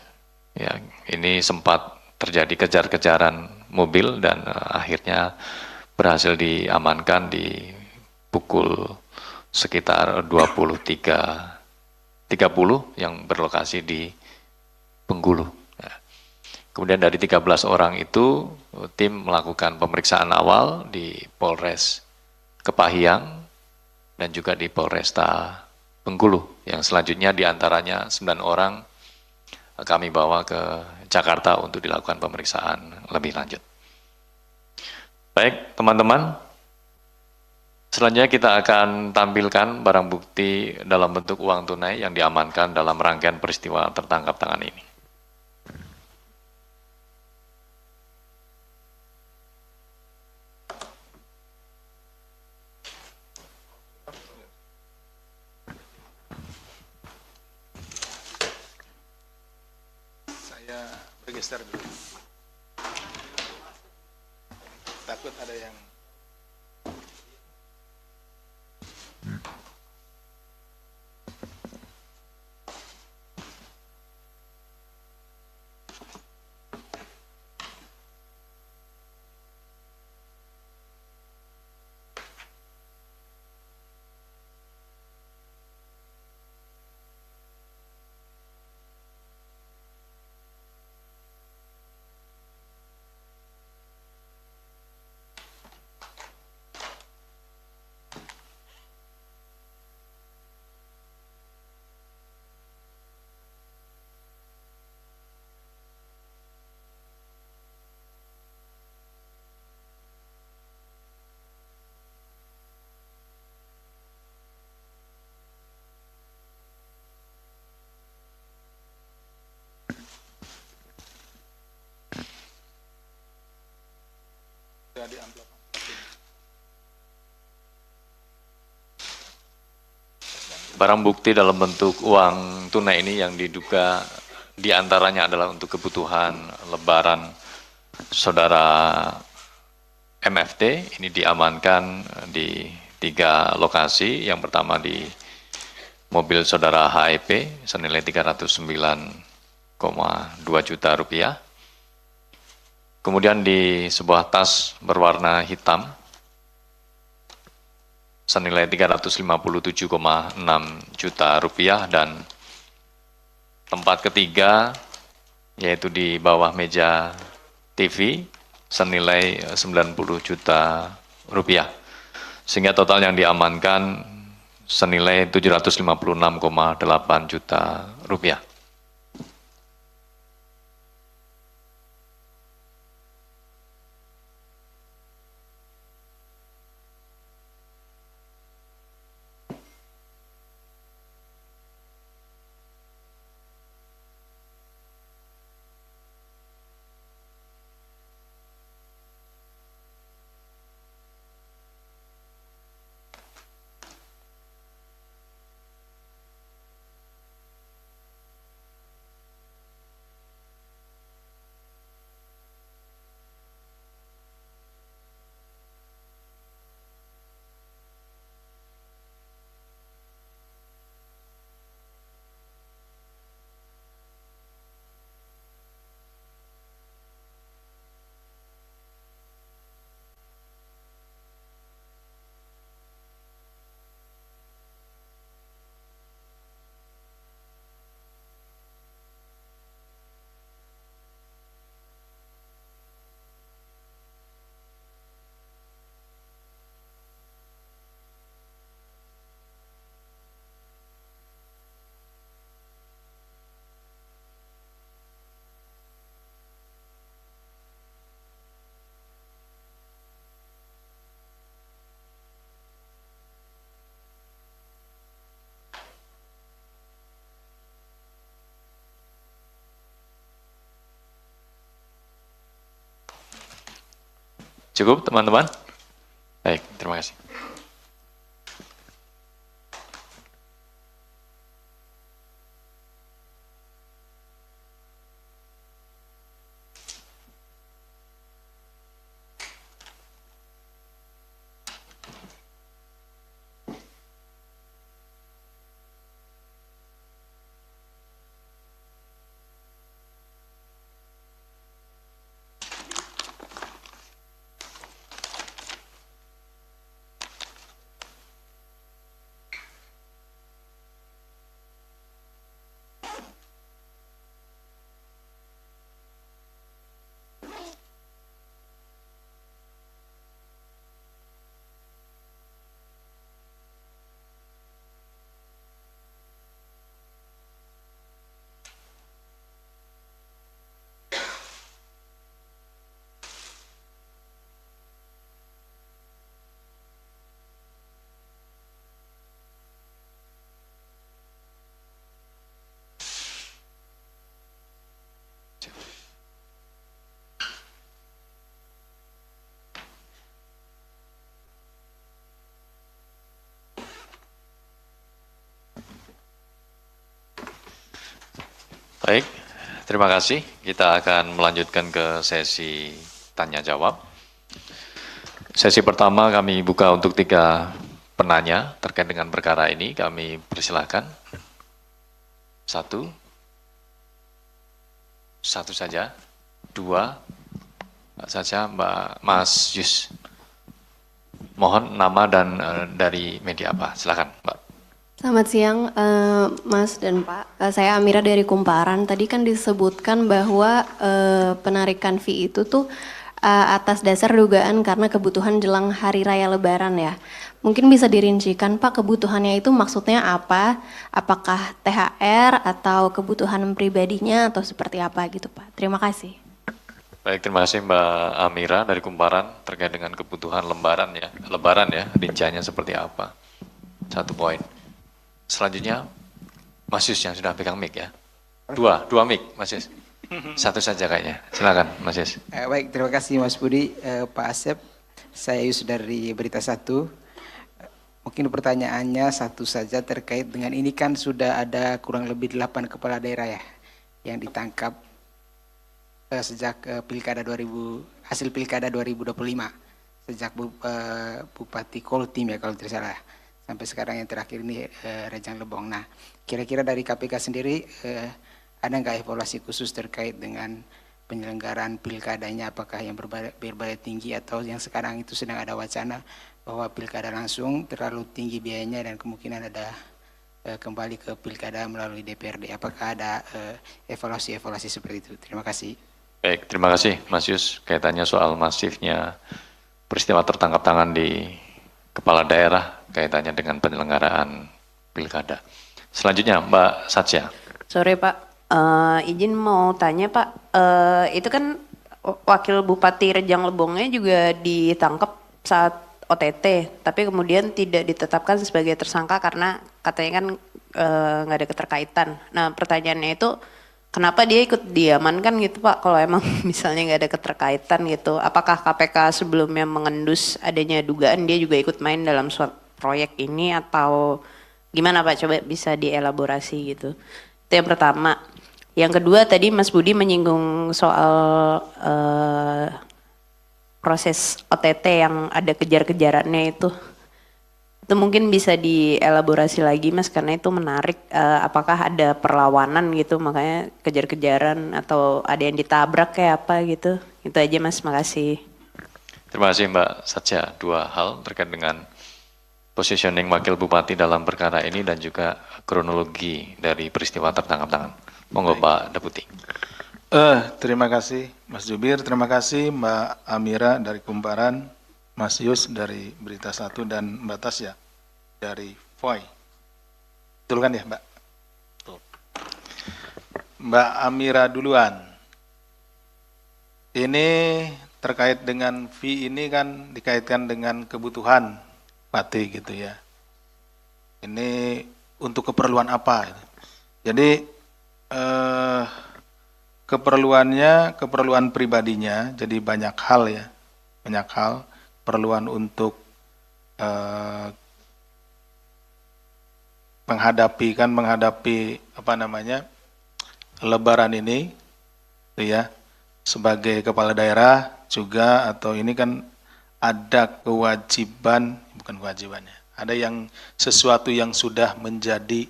Speaker 1: Ya, ini sempat terjadi kejar-kejaran mobil dan akhirnya berhasil diamankan di pukul sekitar 23.30 yang berlokasi di Bengkulu. Nah, kemudian dari 13 orang itu tim melakukan pemeriksaan awal di Polres Kepahyang dan juga di Polresta Bengkulu, yang selanjutnya diantaranya 9 orang kami bawa ke Jakarta untuk dilakukan pemeriksaan lebih lanjut. Baik, teman-teman, selanjutnya kita akan tampilkan barang bukti dalam bentuk uang tunai yang diamankan dalam rangkaian peristiwa tertangkap tangan ini.
Speaker 2: Saya register dulu. Takut ada yang di amplop.
Speaker 1: Barang bukti dalam bentuk uang tunai ini yang diduga diantaranya adalah untuk kebutuhan lebaran saudara MFT, ini diamankan di 3 lokasi. Yang pertama di mobil saudara HEP senilai 309,2 juta rupiah. Kemudian di sebuah tas berwarna hitam senilai 357,6 juta rupiah, dan tempat ketiga yaitu di bawah meja TV senilai 90 juta rupiah. Sehingga total yang diamankan senilai 756,8 juta rupiah. Cukup teman-teman? Baik, terima kasih. Baik, terima kasih. Kita akan melanjutkan ke sesi tanya jawab. Sesi pertama kami buka untuk 3 penanya terkait dengan perkara ini. Kami persilahkan. Satu saja. 2 saja, Mas Yus. Mohon nama dan dari media apa? Silakan, Mbak.
Speaker 3: Selamat siang, Mas dan Pak. Saya Amira dari Kumparan. Tadi kan disebutkan bahwa penarikan fee itu tuh atas dasar dugaan karena kebutuhan jelang Hari Raya Lebaran ya. Mungkin bisa dirincikan Pak, kebutuhannya itu maksudnya apa? Apakah THR atau kebutuhan pribadinya atau seperti apa gitu Pak? Terima kasih.
Speaker 1: Baik, terima kasih Mbak Amira dari Kumparan terkait dengan kebutuhan Lebaran ya, rinciannya seperti apa. 1 poin. Selanjutnya, Mas Yus yang sudah pegang mic ya. Dua mic, Mas Yus. 1 saja kayaknya. Silakan, Mas Yus.
Speaker 4: Baik, terima kasih Mas Budi, Pak Asep. Saya Yus dari Berita 1. Mungkin pertanyaannya 1 saja terkait dengan ini kan sudah ada kurang lebih 8 kepala daerah ya yang ditangkap sejak hasil pilkada 2025 sejak Bupati Koltim ya kalau tidak salah. Sampai sekarang yang terakhir ini Rejang Lebong. Nah, kira-kira dari KPK sendiri ada nggak evaluasi khusus terkait dengan penyelenggaraan pilkadanya? Apakah yang berbayar tinggi atau yang sekarang itu sedang ada wacana bahwa pilkada langsung terlalu tinggi biayanya dan kemungkinan ada kembali ke pilkada melalui DPRD? Apakah ada evaluasi seperti itu? Terima kasih.
Speaker 1: Baik, terima kasih Mas Yus. Kaitannya soal masifnya peristiwa tertangkap tangan di kepala daerah kaitannya dengan penyelenggaraan pilkada. Selanjutnya Mbak Satya.
Speaker 5: Sore Pak, izin mau tanya Pak, itu kan Wakil Bupati Rejang Lebongnya juga ditangkap saat OTT, tapi kemudian tidak ditetapkan sebagai tersangka karena katanya kan nggak ada keterkaitan. Nah pertanyaannya itu, kenapa dia ikut diamankan gitu Pak, kalau emang misalnya nggak ada keterkaitan gitu? Apakah KPK sebelumnya mengendus adanya dugaan dia juga ikut main dalam suatu proyek ini atau gimana Pak? Coba bisa dielaborasi gitu. Itu yang pertama. Yang kedua tadi Mas Budi menyinggung soal proses OTT yang ada kejar-kejarannya itu. Itu mungkin bisa dielaborasi lagi Mas karena itu menarik. Apakah ada perlawanan gitu makanya kejar-kejaran atau ada yang ditabrak kayak apa gitu. Itu aja Mas, makasih.
Speaker 1: Terima kasih Mbak Satya. 2 hal terkait dengan positioning Wakil Bupati dalam perkara ini dan juga kronologi dari peristiwa tertangkap tangan. Monggo Pak Deputi.
Speaker 2: Terima kasih Mas Jubir, terima kasih Mbak Amira dari Kumparan, Mas Yus dari Berita 1 dan Mbak Tasya dari FOI. Betul kan ya Mbak? Betul. Mbak Amira duluan. Ini terkait dengan fee ini kan dikaitkan dengan kebutuhan Bupati gitu ya. Ini untuk keperluan apa? Jadi keperluan pribadinya, jadi banyak hal ya. banyak hal, perluan untuk menghadapi apa namanya Lebaran ini, gitu ya, sebagai kepala daerah juga, atau ini kan ada kewajiban, bukan kewajibannya, ada yang sesuatu yang sudah menjadi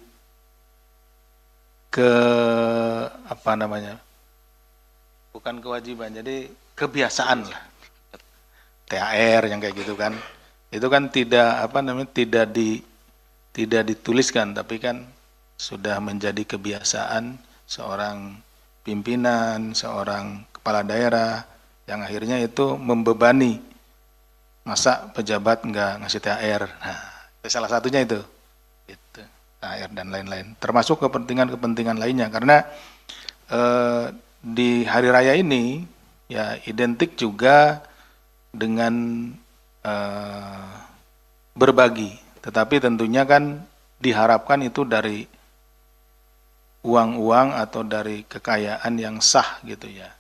Speaker 2: apa namanya, bukan kewajiban, jadi kebiasaan lah, THR yang kayak gitu kan, itu kan tidak apa namanya, tidak dituliskan, tapi kan sudah menjadi kebiasaan seorang pimpinan, seorang kepala daerah, yang akhirnya itu membebani. Masa pejabat nggak ngasih THR? Nah, itu salah satunya itu. THR dan lain-lain. Termasuk kepentingan-kepentingan lainnya. Karena di hari raya ini, ya identik juga dengan berbagi. Tetapi tentunya kan diharapkan itu dari uang-uang atau dari kekayaan yang sah gitu ya.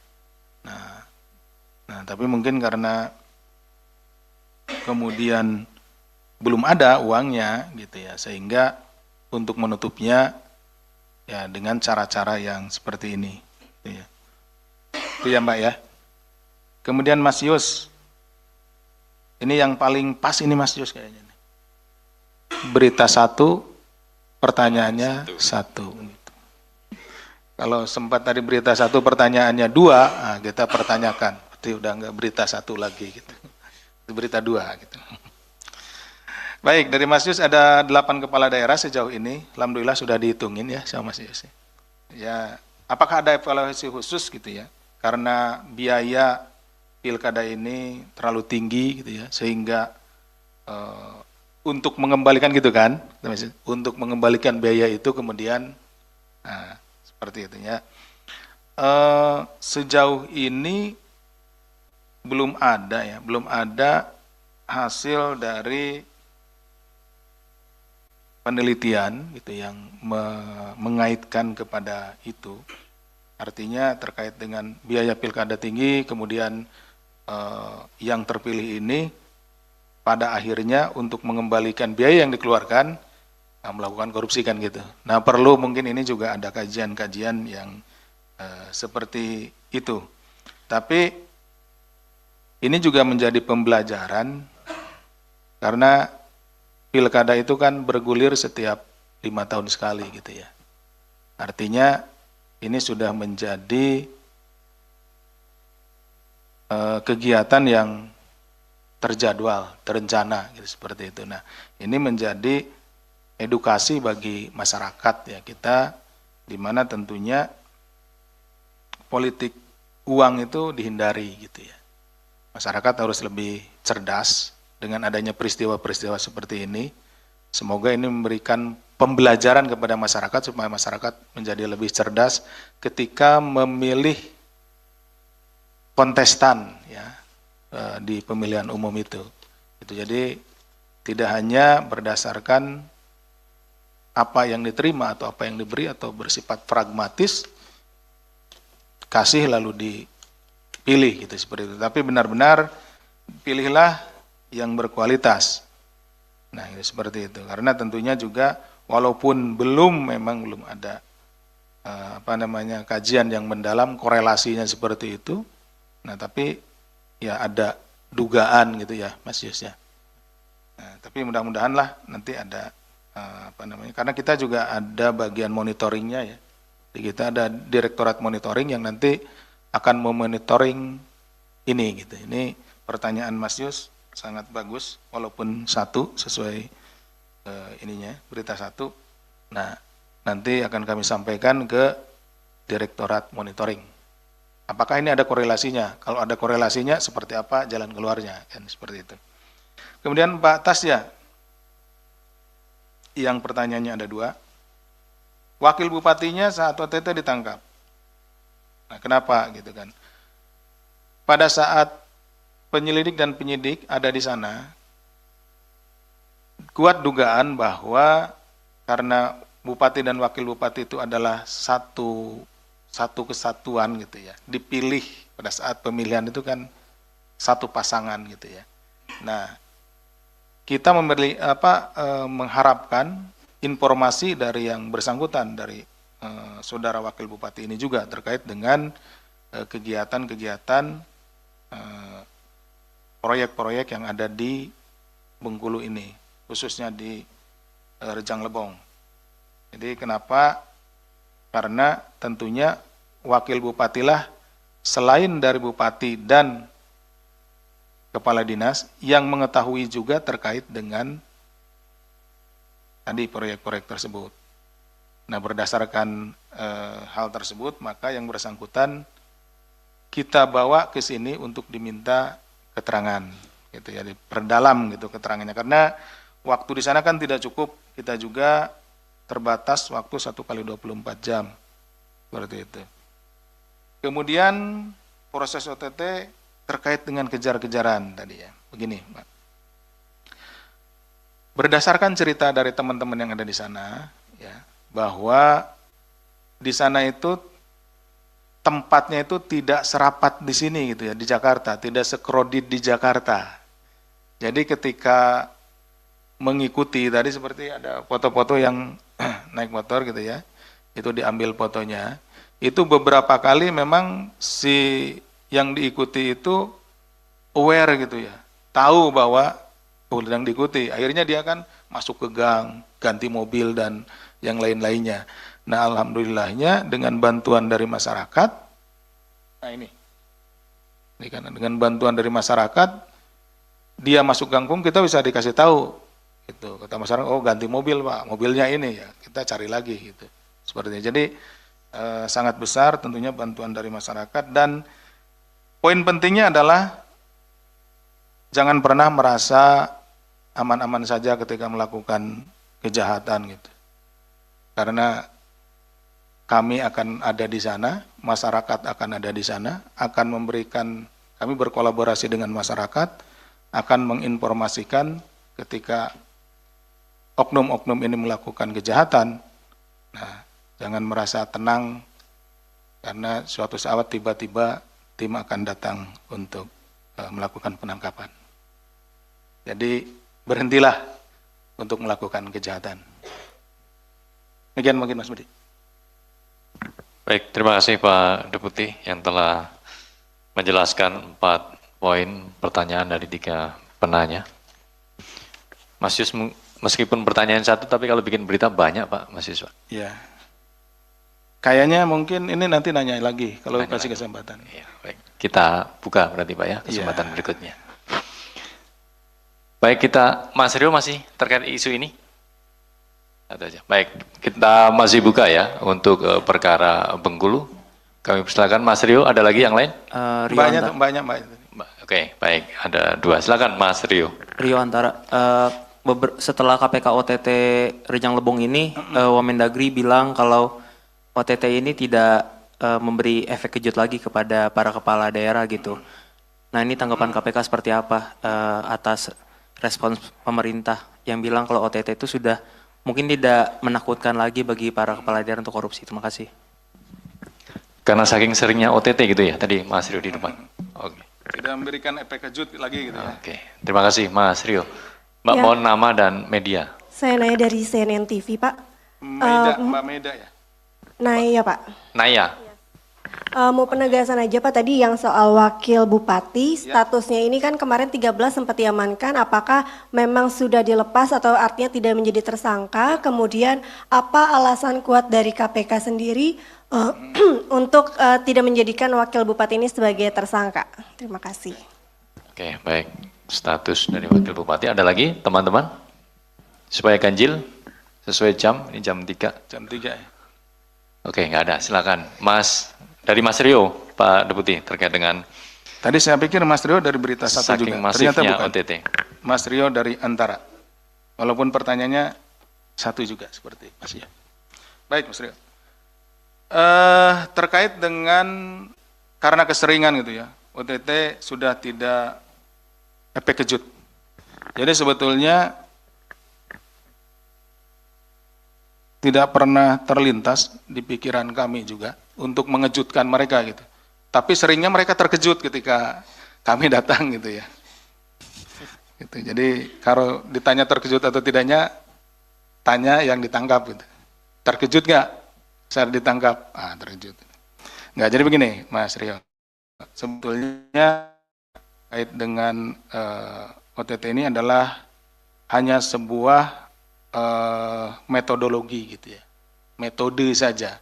Speaker 2: Nah, tapi mungkin karena kemudian belum ada uangnya gitu ya, sehingga untuk menutupnya ya dengan cara-cara yang seperti ini. Gitu ya. Itu ya Mbak ya. Kemudian Mas Yus, ini yang paling pas ini Mas Yus kayaknya. Berita 1, pertanyaannya 1. Gitu. Kalau sempat tadi berita 1, pertanyaannya 2, nah kita pertanyakan. Berarti udah enggak berita 1 lagi gitu. Itu berita 2 gitu. Baik, dari Mas Yus ada 8 kepala daerah sejauh ini. Alhamdulillah sudah dihitungin ya sama Mas Yus. Ya, apakah ada evaluasi khusus gitu ya? Karena biaya pilkada ini terlalu tinggi gitu ya, sehingga untuk mengembalikan gitu kan, untuk mengembalikan biaya itu kemudian, nah, seperti itu ya. Sejauh ini belum ada hasil dari penelitian gitu yang mengaitkan kepada itu. Artinya terkait dengan biaya pilkada tinggi, kemudian yang terpilih ini pada akhirnya untuk mengembalikan biaya yang dikeluarkan melakukan korupsi kan gitu. Nah, perlu mungkin ini juga ada kajian-kajian yang seperti itu. Tapi ini juga menjadi pembelajaran karena pilkada itu kan bergulir setiap 5 tahun sekali gitu ya. Artinya ini sudah menjadi kegiatan yang terjadwal, terencana gitu, seperti itu. Nah, ini menjadi edukasi bagi masyarakat ya, kita di mana tentunya politik uang itu dihindari gitu ya. Masyarakat harus lebih cerdas dengan adanya peristiwa-peristiwa seperti ini. Semoga ini memberikan pembelajaran kepada masyarakat supaya masyarakat menjadi lebih cerdas ketika memilih kontestan ya di pemilihan umum itu. Jadi tidak hanya berdasarkan apa yang diterima atau apa yang diberi atau bersifat pragmatis, kasih lalu dipilih gitu seperti itu. Tapi benar-benar pilihlah yang berkualitas. Nah, ini seperti itu. Karena tentunya juga walaupun belum ada kajian yang mendalam korelasinya seperti itu. Nah, tapi ya ada dugaan gitu ya, Mas Yus ya. Nah, tapi mudah-mudahan lah nanti ada karena kita juga ada bagian monitoringnya ya. Jadi kita ada direktorat monitoring yang nanti akan memonitoring ini gitu. Ini pertanyaan Mas Yus sangat bagus, walaupun 1 sesuai berita 1. Nah, nanti akan kami sampaikan ke direktorat monitoring. Apakah ini ada korelasinya? Kalau ada korelasinya, seperti apa jalan keluarnya? Kan seperti itu. Kemudian Pak Tasya, yang pertanyaannya ada 2. Wakil bupatinya saat OTT ditangkap. Nah, kenapa gitu kan? Pada saat penyelidik dan penyidik ada di sana, kuat dugaan bahwa karena bupati dan wakil bupati itu adalah satu kesatuan gitu ya, dipilih pada saat pemilihan itu kan satu pasangan gitu ya. Nah, kita mengharapkan informasi dari yang bersangkutan, dari saudara wakil bupati ini juga terkait dengan kegiatan-kegiatan proyek-proyek yang ada di Bengkulu ini, khususnya di Rejang Lebong. Jadi kenapa? Karena tentunya wakil bupatilah selain dari bupati dan kepala dinas yang mengetahui juga terkait dengan tadi proyek-proyek tersebut. Nah, berdasarkan hal tersebut, maka yang bersangkutan kita bawa ke sini untuk diminta keterangan, gitu ya, diperdalam gitu keterangannya. Karena waktu di sana kan tidak cukup, kita juga terbatas waktu 1 kali 24 jam, seperti itu. Kemudian proses OTT terkait dengan kejar-kejaran tadi ya, begini Pak. Berdasarkan cerita dari teman-teman yang ada di sana, ya, bahwa di sana itu tempatnya itu tidak serapat di sini gitu ya, di Jakarta, tidak sekrodit di Jakarta. Jadi ketika mengikuti tadi seperti ada foto-foto yang naik motor gitu ya, itu diambil fotonya, itu beberapa kali memang si yang diikuti itu aware gitu ya, tahu bahwa yang diikuti, akhirnya dia kan masuk ke gang, ganti mobil dan yang lain-lainnya. Nah, alhamdulillahnya dengan bantuan dari masyarakat, nah ini kan dengan bantuan dari masyarakat, dia masuk gangkung kita bisa dikasih tahu, gitu. Kata masyarakat, oh ganti mobil Pak, mobilnya ini ya, kita cari lagi gitu. Seperti itu. Jadi sangat besar tentunya bantuan dari masyarakat, dan poin pentingnya adalah jangan pernah merasa aman-aman saja ketika melakukan kejahatan gitu. Karena kami akan ada di sana, masyarakat akan ada di sana, akan memberikan, kami berkolaborasi dengan masyarakat, akan menginformasikan ketika oknum-oknum ini melakukan kejahatan. Nah, jangan merasa tenang karena suatu saat tiba-tiba tim akan datang untuk melakukan penangkapan. Jadi berhentilah untuk melakukan kejahatan. Demikian mungkin Mas Budi.
Speaker 1: Baik, terima kasih Pak Deputi yang telah menjelaskan 4 poin pertanyaan dari 3 penanya. Mas Yus, meskipun pertanyaan 1, tapi kalau bikin berita banyak Pak Mas Yus.
Speaker 2: Ya. Kayaknya mungkin ini nanti nanya lagi kalau
Speaker 1: Nanya
Speaker 2: kasih
Speaker 1: lagi.
Speaker 2: kesempatan.
Speaker 1: Ya, baik. Kita buka berarti Pak ya kesempatan
Speaker 2: Ya.
Speaker 1: berikutnya. Baik, kita Mas Rio masih terkait isu ini? Ada aja. Baik, kita masih buka ya untuk perkara Bengkulu. Kami persilakan Mas Rio, ada lagi yang lain?
Speaker 2: Banyak.
Speaker 1: Oke, baik, ada 2. Silakan Mas Rio.
Speaker 6: Rio Antara, setelah KPK OTT Rejang Lebong ini, Wamendagri bilang kalau OTT ini tidak memberi efek kejut lagi kepada para kepala daerah gitu. Nah, ini tanggapan KPK seperti apa atas respons pemerintah yang bilang kalau OTT itu sudah mungkin tidak menakutkan lagi bagi para kepala daerah untuk korupsi? Terima kasih.
Speaker 1: Karena saking seringnya OTT gitu ya, tadi Mas Rio di depan. Oke.
Speaker 2: Tidak memberikan efek kejut lagi gitu ya.
Speaker 1: Oke, terima kasih Mas Rio. Mbak,
Speaker 7: Ya.
Speaker 1: mohon nama dan media.
Speaker 7: Saya nanya dari CNN TV, Pak.
Speaker 2: Mbak Meda ya.
Speaker 7: Naya, Pak.
Speaker 1: Naya.
Speaker 7: Mau penegasan aja, Pak, tadi yang soal wakil bupati, statusnya ini kan kemarin 13 sempat diamankan, apakah memang sudah dilepas atau artinya tidak menjadi tersangka? Kemudian apa alasan kuat dari KPK sendiri untuk tidak menjadikan wakil bupati ini sebagai tersangka? Terima kasih.
Speaker 1: Oke, baik. Status dari Wakil Bupati. Ada lagi teman-teman? Supaya ganjil, sesuai jam, ini jam 3.
Speaker 2: Jam 3 ya.
Speaker 1: Oke, nggak ada. Silakan. Dari Mas Rio, Pak Deputi, terkait dengan
Speaker 2: Tadi saya pikir Mas Rio dari berita 1
Speaker 1: saking
Speaker 2: juga. Ternyata
Speaker 1: masifnya
Speaker 2: bukan.
Speaker 1: OTT.
Speaker 2: Mas Rio dari Antara. Walaupun pertanyaannya 1 juga seperti Mas Rio. Baik Mas Rio. Terkait dengan karena keseringan gitu ya, OTT sudah tidak efek kejut. Jadi sebetulnya tidak pernah terlintas di pikiran kami juga untuk mengejutkan mereka gitu. Tapi seringnya mereka terkejut ketika kami datang gitu ya. Gitu. Jadi kalau ditanya terkejut atau tidaknya, tanya yang ditangkap gitu. Terkejut nggak saat ditangkap? Terkejut. Nggak, jadi begini Mas Rio. Sebetulnya kait dengan OTT ini adalah hanya sebuah metodologi gitu ya. Metode saja.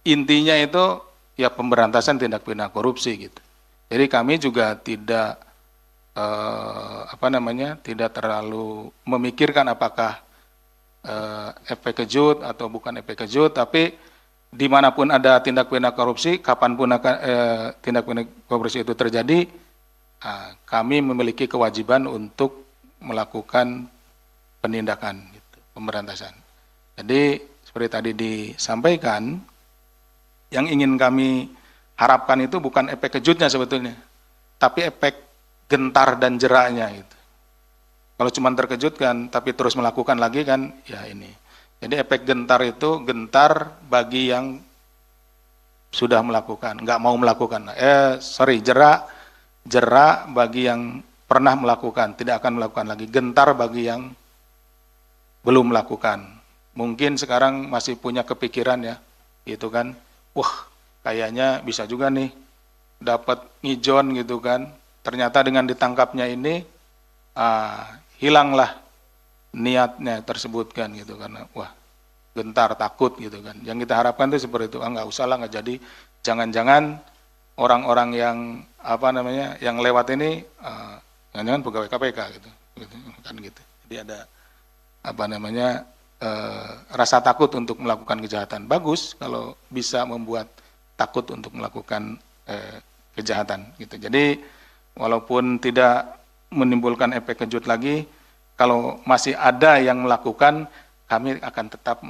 Speaker 2: Intinya itu ya pemberantasan tindak pidana korupsi gitu. Jadi kami juga tidak tidak terlalu memikirkan apakah efek kejut atau bukan efek kejut, tapi dimanapun ada tindak pidana korupsi, kapanpun akan tindak pidana korupsi itu terjadi, kami memiliki kewajiban untuk melakukan penindakan, gitu, pemberantasan. Jadi seperti tadi disampaikan, yang ingin kami harapkan itu bukan efek kejutnya sebetulnya, tapi efek gentar dan jeraknya gitu. Kalau cuma terkejut kan, tapi terus melakukan lagi kan, ya ini. Jadi efek gentar itu gentar bagi yang sudah melakukan, nggak mau melakukan. Jerak bagi yang pernah melakukan, tidak akan melakukan lagi. Gentar bagi yang belum melakukan. Mungkin sekarang masih punya kepikiran ya, gitu kan. Wah, kayaknya bisa juga nih dapat ngijon gitu kan. Ternyata dengan ditangkapnya ini hilanglah niatnya tersebut kan gitu, karena wah gentar, takut gitu kan. Yang kita harapkan itu seperti itu. Nggak usah lah, nggak jadi. Jangan-jangan orang-orang yang yang lewat ini jangan-jangan pegawai KPK gitu kan gitu. Jadi ada rasa takut untuk melakukan kejahatan. Bagus kalau bisa membuat takut untuk melakukan kejahatan gitu. Jadi walaupun tidak menimbulkan efek kejut lagi, kalau masih ada yang melakukan, kami akan tetap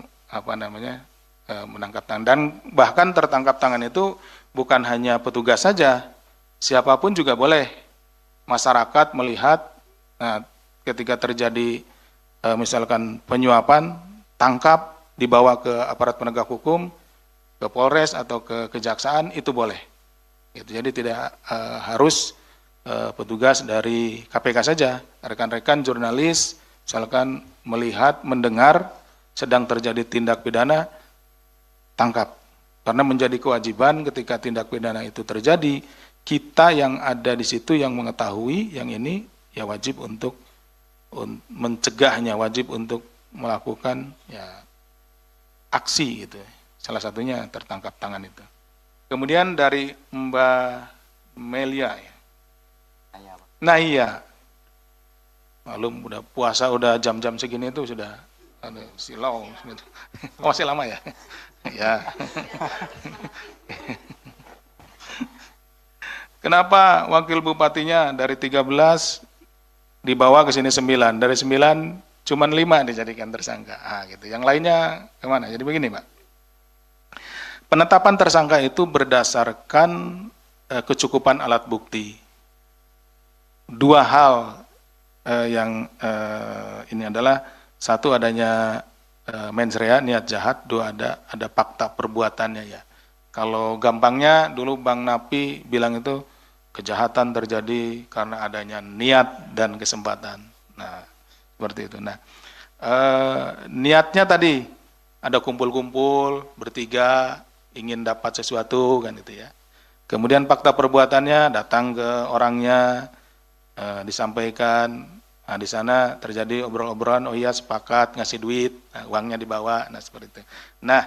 Speaker 2: menangkap tangan. Dan bahkan tertangkap tangan itu bukan hanya petugas saja, siapapun juga boleh. Masyarakat melihat, ketika terjadi misalkan penyuapan, tangkap, dibawa ke aparat penegak hukum, ke Polres atau ke Kejaksaan, itu boleh. Gitu. Jadi tidak harus petugas dari KPK saja, rekan-rekan jurnalis misalkan melihat, mendengar sedang terjadi tindak pidana, tangkap. Karena menjadi kewajiban ketika tindak pidana itu terjadi, kita yang ada di situ yang mengetahui yang ini ya wajib untuk mencegahnya, wajib untuk melakukan ya aksi gitu. Salah satunya tertangkap tangan itu. Kemudian dari Mbak Melia ya. Nah iya, malum udah puasa, udah jam-jam segini itu sudah ada silau gitu. Masih lama ya? Ya. Kenapa wakil bupatinya dari 13 dibawa ke sini 9, dari 9 cuman 5 dijadikan tersangka, gitu. Yang lainnya kemana? Jadi begini Pak, penetapan tersangka itu berdasarkan kecukupan alat bukti. Dua hal yang ini adalah, satu adanya mens rea, niat jahat, dua ada fakta perbuatannya ya. Kalau gampangnya dulu Bang Napi bilang itu kejahatan terjadi karena adanya niat dan kesempatan. Nah, seperti itu. Nah, niatnya tadi ada kumpul-kumpul bertiga ingin dapat sesuatu kan itu ya. Kemudian fakta perbuatannya datang ke orangnya, disampaikan, di sana terjadi obrol-obrolan, oh iya sepakat ngasih duit, uangnya dibawa, seperti itu. Nah,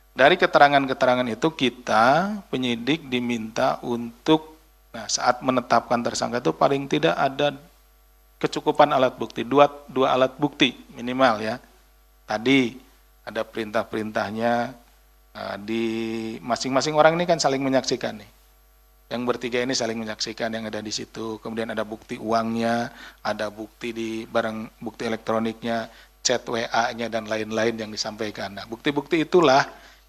Speaker 2: dari keterangan-keterangan itu kita penyidik diminta untuk saat menetapkan tersangka itu paling tidak ada kecukupan alat bukti, dua alat bukti minimal ya. Tadi ada perintah-perintahnya, di masing-masing orang ini kan saling menyaksikan nih. Yang bertiga ini saling menyaksikan yang ada di situ. Kemudian ada bukti uangnya, ada bukti di barang bukti elektroniknya, chat WA-nya dan lain-lain yang disampaikan. Nah, bukti-bukti itulah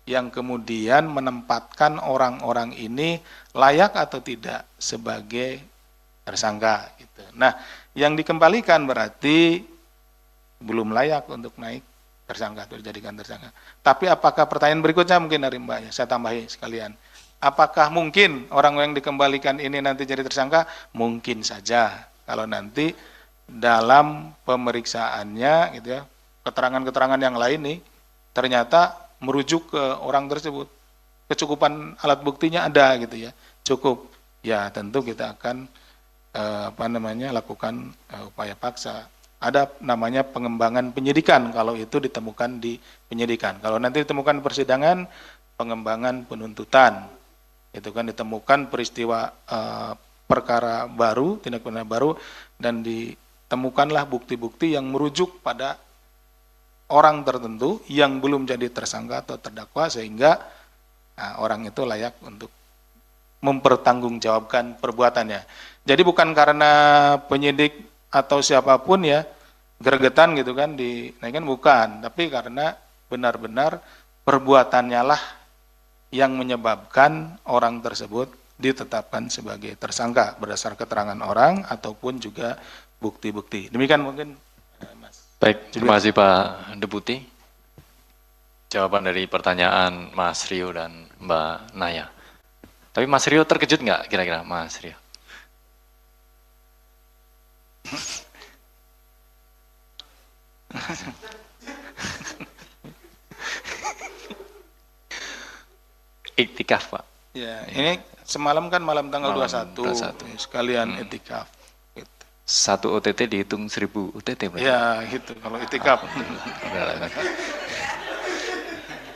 Speaker 2: yang kemudian menempatkan orang-orang ini layak atau tidak sebagai tersangka gitu. Nah, yang dikembalikan berarti belum layak untuk naik tersangka atau dijadikan tersangka. Tapi apakah pertanyaan berikutnya mungkin dari Mbak ya, saya tambahi sekalian. apakah mungkin orang yang dikembalikan ini nanti jadi tersangka? Mungkin saja kalau nanti dalam pemeriksaannya gitu ya, keterangan-keterangan yang lain nih ternyata merujuk ke orang tersebut. Kecukupan alat buktinya ada gitu ya, cukup. Ya tentu kita akan lakukan upaya paksa. Ada namanya pengembangan penyidikan kalau itu ditemukan di penyidikan. Kalau nanti ditemukan persidangan, pengembangan penuntutan. Itu kan ditemukan peristiwa perkara baru, tindak pidana baru, dan ditemukanlah bukti-bukti yang merujuk pada orang tertentu yang belum jadi tersangka atau terdakwa, sehingga orang itu layak untuk mempertanggungjawabkan perbuatannya. Jadi bukan karena penyidik atau siapapun ya gregetan gitu kan dinaikkan, bukan, tapi karena benar-benar perbuatannya lah yang menyebabkan orang tersebut ditetapkan sebagai tersangka berdasar keterangan orang ataupun juga bukti-bukti. Demikian mungkin Mas.
Speaker 1: Baik, terima kasih Pak Deputi. Jawaban dari pertanyaan Mas Rio dan Mbak Naya. Tapi Mas Rio terkejut nggak kira-kira Mas Rio? Iktikaf Pak.
Speaker 2: Ya, ini semalam kan malam tanggal
Speaker 1: Malam
Speaker 2: 21, sekalian iktikaf. Gitu.
Speaker 1: Satu OTT dihitung 1000 OTT berarti?
Speaker 2: Ya, gitu kalau iktikaf.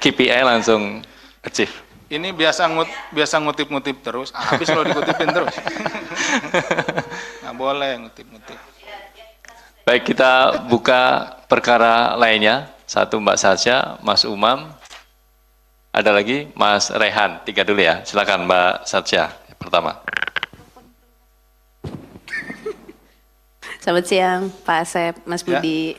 Speaker 1: KPI langsung achieve.
Speaker 2: Ini biasa ngutip-ngutip terus, habis kalau dikutipin terus. Nggak boleh ngutip-ngutip.
Speaker 1: Baik, kita buka perkara lainnya. Satu Mbak Sasha, Mas Umam, ada lagi Mas Rehan. 3 dulu ya. Silakan Mbak Sasha pertama.
Speaker 5: Selamat siang Pak Asep, Mas Budi.